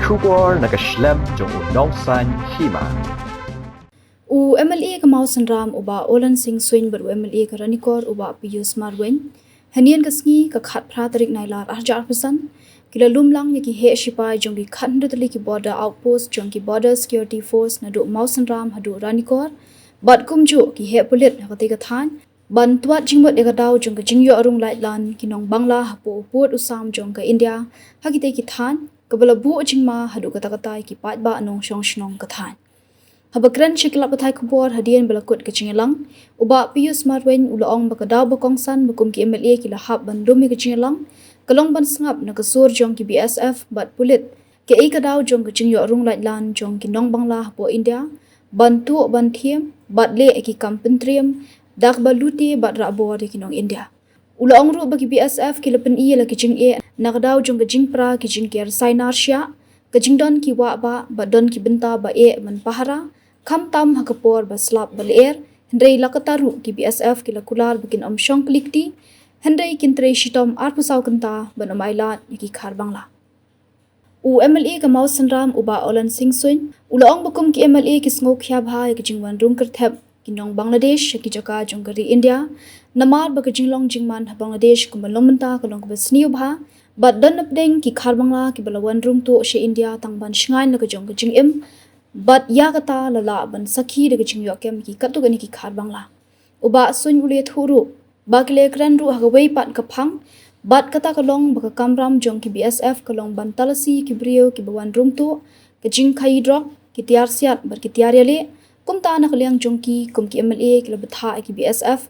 Shubor nakaslem jong unongsan hima. U MLA Kamau Sanram uba Olan Singh Swin ber MLA Karanikor uba Piyus Marwen hanian kasngi ka khat phra tarik nailar arjar pesan kila lumlang yaki he shipai jong ki khat ndutli ki border outpost jong ki border security force na du Mau Sanram hadu Ranikor bat kumju ki he pulit hakati ka than ban tuat jingmot eka daw jong ka jingyo arung light lan kinong Bangla hapo uput usam jong ka India hakite ki than kabala bu jingma hadu kata katai ki pat ba anong shong shnong ka than Habakran shikla pathai kubor hadian belakut kecinglang uba Piyus Marwen ulaong bakadaw bakongsan bukum ki MLA ki lahap bandumi kecinglang kalong ban sngap na kasur jong ki BSF bat pulit ke ikadaw jong kecingyo rung lait lan jong ki nong Bangla po India bantu ban thiem bat le ki kampentriam dak baluti bat rabo ki nong India ulaong ru bagi BSF ki lepen i la kecing e nakadaw jong kecing pra kecing ki sainarsia kecing don ki wa ba don ki benta ba e man pahara Kam tam hakapor baslap balier hendai lakataru ki BSF ki lakular bikin amshong klikti hendai kintre shitom arpusau kenta banamailat yaki khar Bangla u MLA Kamau Sanram uba Olan Singh Swin ulaong bukum ki MLA ki sngo khya bha yaki jingwan rung kerthep kinong Bangladesh yaki jaka jongkari India namar ba jinglong jingman Bangladesh kumbalong menta kalong kubasniu bha bat don napdeng ki khar Bangla ki balawan rung to she India tangban shngai na ka jong ka jingim But ya kata lala ban sakhi de kicing yokem ki katu gani ki khar Bangla. Uba sun ule thuru bakile kran ru hagawai pat kaphang bat kata kalong baka kamram jong ki BSF kalong ban talasi ki brio ki bawan rum tu kicing khai drop ki tiar siat bar ki tiar yale kum ta na kaliang jong ki kum ki MLA ki labatha ki BSF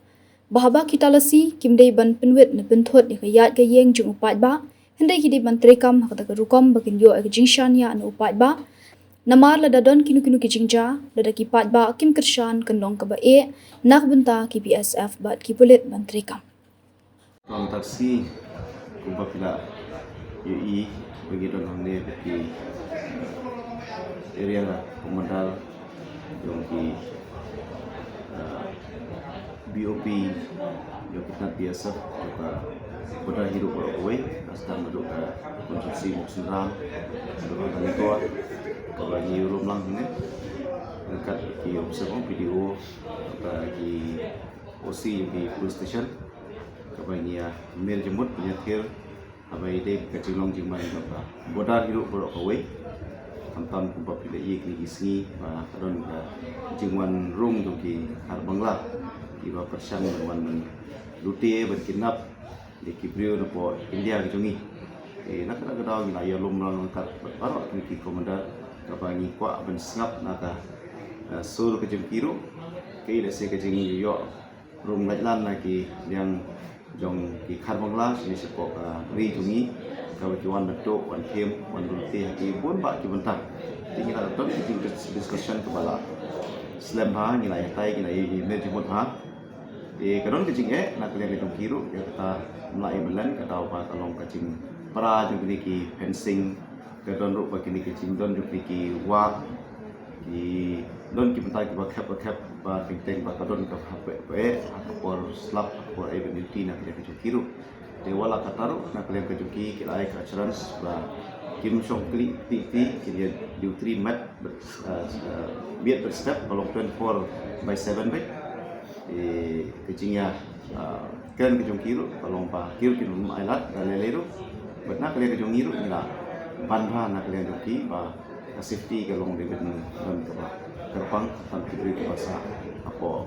bahaba ki talasi kim dei ban pinwet na pinthot ni kayat ka yeng jong upat ba hendai ki di ban trekam hakata ka rukom bakin yo ki jingshan ya na upat ba Namar lada don kinu ki jingja lada ki pat ba kim kershan kendong ka ba e nak benta ki BSF bat ki pulit menteri kam. Orang taksi kumpa pila UI bagi don hamne bagi area lah komandal yang ki BOP yang kita biasa juga pada hidup berawai asal duduk konstruksi Moksinram duduk dengan tua bagi room lang ini dekat di observe video bagi OC di police station bagi mer jemut penyetir abai de kecilong jingmai bapa bodar hidup berawai tantan kumpa pila ye kini isi ba kadon ka jingwan room tu ki har Bangla di ba persian wan luti berkinap di kibrio po India kijungi nak daw ni ayo lumlang kat baru ki komandar kabangi kwa ben snap naka sur ke jempiru ke ile se ke jingi yo rum lailan lagi yang jong ki khar Bangla ni sepo ka ri tungi ka wan beto wan tem wan dulti hati pun ba ki bentar tingi ada ton discussion ke bala slam ha ni lai tai ki lai me jimut ha kadon ke jinge nak le jong kiru ya kata mulai belan kata apa kalong kacing para jong ki fencing kadon ru bagi ni kecing don ru ki wa ki don ki bentai ki ba khap ba teng ba kadon ka hape por slap por identity na ki kiru de wala kataru na kalian ke juki ki lai ka assurance ba kim shong kli ti ki dia diutri mat biat berstep kalau 24/7 baik kecingnya kan ke kiru kalau pa kiru ki rumah ailat daleleru benar kalian ke jongiru ni lah banha nak kalian duki ba safety kalong de ben dan ke kerpang tan kibri ke basa apa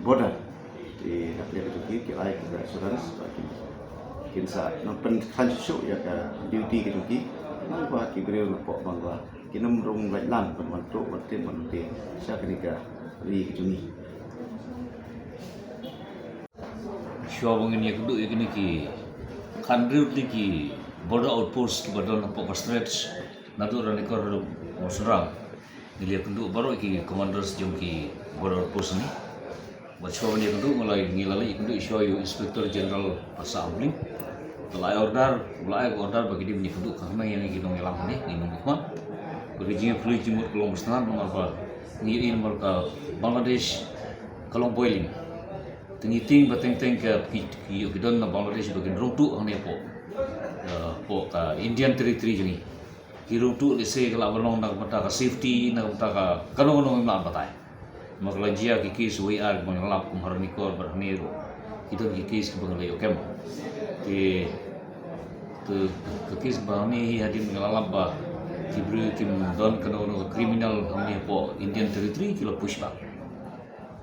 border di nak kalian duki ki ai ke assurance bagi kinsa no pen kan show ya ka duty ke duki nak ba kibri no po Bangla kinum rung lai lan pen mantu batin manute sa kenika ri ke jungi Syawang ini kudu ini ki kandrut ki border outpost ki badon apa stretch natu Ranikor Mosrang nilia kundu baru ki commanders jong ki border outpost ni syawang ini kundu mulai ngilali kundu isyu inspector general asa abling mulai order bagi dia ni kundu karena yang ginong ilang ni ginong ikman bagi jinga flu jimut kolong bestan nomor apa ni in mereka Bangladesh kolong boiling Tingiting bateng ke kidon na Bangladesh bagian rotu hanya po ka Indian territory juni Hirum tu lese kalau belong nak mata ka safety nak mata ka kanu nak batai. Makala jia ki kes WR mengelap kumharani kor berhani kita ki kes ke bengalai okem. Ke kes berhani hadim mengelap ba kibru kim don kanu kriminal hamni po Indian territory kilo pushback.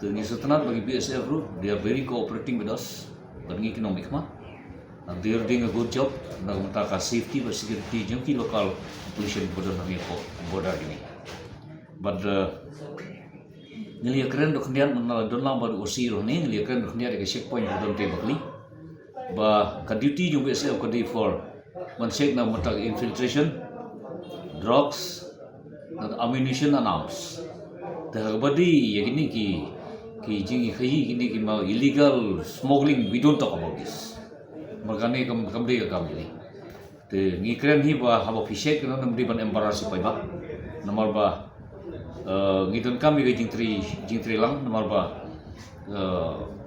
Ni setenat bagi BSF bro, they are very cooperating with us. Bagi economic mah, and they are doing a good job. Nak mentaka safety dan security jengki lokal pollution border nami po border ini. But nili keren dok kendian menala donlang baru usi roh ni nili keren dok kendian dekat checkpoint border tembakli. Ba ka duty jung BSF ka day for check na mentaka infiltration, drugs, dan ammunition and arms. Dah badi ya ini ki jingi khayi kini ki mau illegal smuggling, we don't talk about this. Mergane kamri ka kamli. Te ngi kren hi ba haba fisek no namri ban embarrass pai ba. Nomor ba ngi don kami ga jingtri lang nomor ba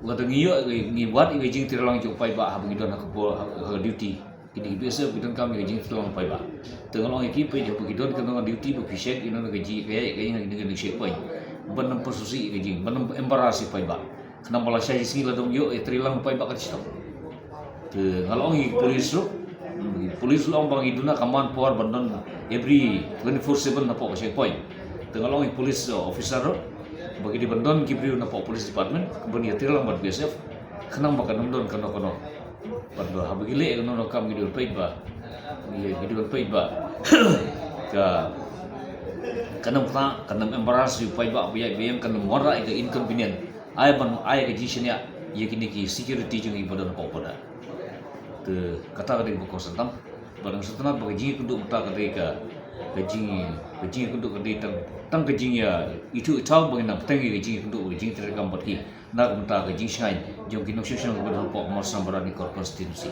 wada ngiyo ngi wat ga jingtri lang jo pai ba haba ngi don ha duty. Kini biasa bidon kami ga jingtri lang pai ba. Tengah long iki pai jo bidon kana duty ba fisek ino ga ji ga ngi ngi shek pai. Benam posisi kejing, benam embarasi pai ba. Kenapa lah saya sini ladong yo trilang pai ba kat situ. Te ngalongi polis long bang iduna kaman power bandon every 24/7 na po kasi point. Te ngalongi polis officer bagi di bandon kibri na po police department kebun ya trilang bat BSF. Kenang ba kanong don kano. Pando habigile no kam gidon pai ba. Ni gidon pai ba. Ka kanam embarrass you pai ba biang kanam wara ika inconvenient ai ke jisnya ye kini ki security jung ibadan ko pada te kata ka ko sentam barang setengah bagi jingi kunduk mata ka ka jingi kunduk ka tang ka jingi ya itu tahu bagi nak tengi ka jingi kunduk jingi terekam bagi nak mata ka jingi shine jung kini social ko ko mo sambarani ko constituency.